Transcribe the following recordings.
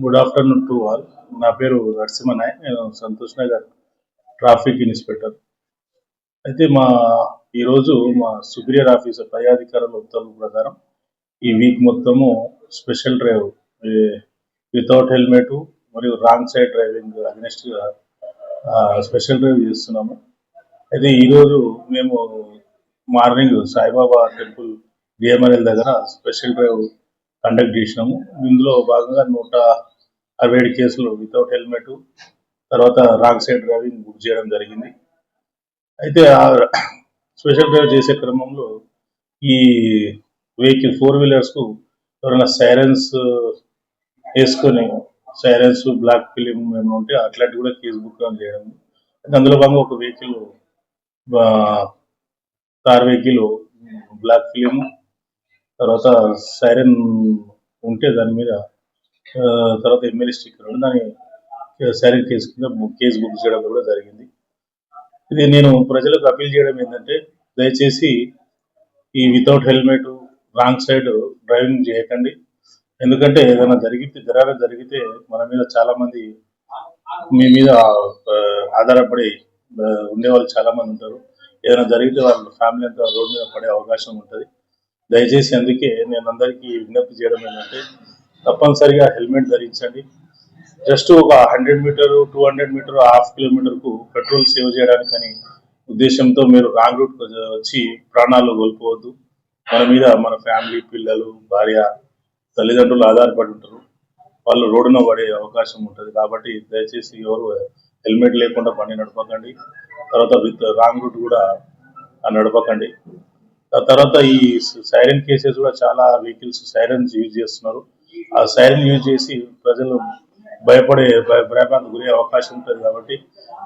Good afternoon to all. నా పేరు నరసింహనాయ్. నేను సంతోష్ నగర్ ట్రాఫిక్ ఇన్స్పెక్టర్. అయితే ఈరోజు మా సుపీరియర్ ఆఫీసర్ పై అధికారుల ఉత్తర్వుల ప్రకారం ఈ వీక్ మొత్తము స్పెషల్ డ్రైవ్ వితౌట్ హెల్మెట్ మరియు రాంగ్ సైడ్ డ్రైవింగ్ అగ్నెస్ట్గా స్పెషల్ డ్రైవ్ చేస్తున్నాము. అయితే ఈరోజు మేము మార్నింగ్ సాయిబాబా టెంపుల్ డిఎంఎన్ఎల్ దగ్గర స్పెషల్ డ్రైవ్ కండక్ట్ చేసినాము. ఇందులో భాగంగా 167 కేసులు వితౌట్ హెల్మెట్, తర్వాత రాంగ్ సైడ్ డ్రైవింగ్ బుక్ చేయడం జరిగింది. అయితే ఆ స్పెషల్ డ్రైవ్ చేసే క్రమంలో ఈ వెహికల్ 4 వీలర్స్కు ఎవరైనా సైరన్స్ వేసుకొని సైరన్స్ బ్లాక్ ఫిలిం ఏమైనా ఉంటే అట్లాంటి కూడా కేసు బుక్ చేయడం. అందులో భాగంగా ఒక vehicle car vehicle black film, తర్వాత సైరన్ ఉంటే దాని మీద తర్వాత ఎమ్మెల్యే స్టిక్కర్ దాని సైరన్ కేసు కింద కేసు బుక్ చేయడం కూడా జరిగింది. ఇది నేను ప్రజలకు అపీల్ చేయడం ఏంటంటే, దయచేసి ఈ without helmet wrong side driving చేయకండి. ఎందుకంటే ఏదైనా జరిగితే మన మీద చాలా మంది మీ మీద ఆధారపడి ఉండేవాళ్ళు చాలా మంది ఉంటారు. ఏదైనా జరిగితే వాళ్ళ ఫ్యామిలీ అంతా రోడ్ మీద పడే అవకాశం ఉంటుంది. దయచేసి అందుకే నేను అందరికీ విజ్ఞప్తి చేయడం ఏంటంటే, తప్పనిసరిగా హెల్మెట్ ధరించండి. జస్ట్ ఒక 100 మీటర్ 200 మీటర్ హాఫ్ కిలోమీటర్కు పెట్రోల్ సేవ్ చేయడానికని ఉద్దేశంతో మీరు రాంగ్ రూట్ వచ్చి ప్రాణాలు కోల్పోవద్దు. మన మీద మన ఫ్యామిలీ, పిల్లలు, భార్య, తల్లిదండ్రులు ఆధారపడి ఉంటారు. వాళ్ళు రోడ్డున పడే అవకాశం ఉంటుంది. కాబట్టి దయచేసి ఎవరు హెల్మెట్ లేకుండా బండి నడపకండి. తర్వాత విత్ రాంగ్ రూట్ కూడా నడపకండి. తర్వాత ఈ సైరన్ కేసెస్ కూడా చాలా వెహికల్స్ సైరన్స్ యూజ్ చేస్తున్నారు. ఆ సైరన్ యూజ్ చేసి ప్రజలు భయభ్రాంతానికి గురే అవకాశం ఉంటుంది. కాబట్టి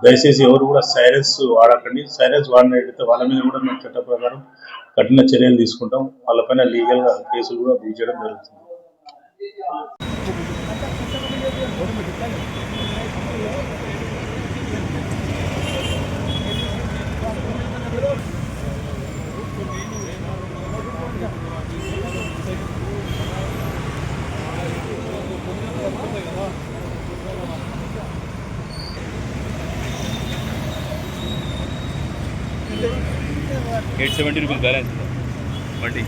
దయచేసి ఎవరు కూడా సైరన్స్ వాడకండి. సైరన్స్ వాడినట్టయితే వాళ్ళ మీద కూడా మేము చట్ట ప్రకారం కఠిన చర్యలు తీసుకుంటాం. వాళ్ళపైన లీగల్గా కేసులు కూడా బుక్ చేయడం జరుగుతుంది. ₹870 బ్యాలెన్స్ బండి.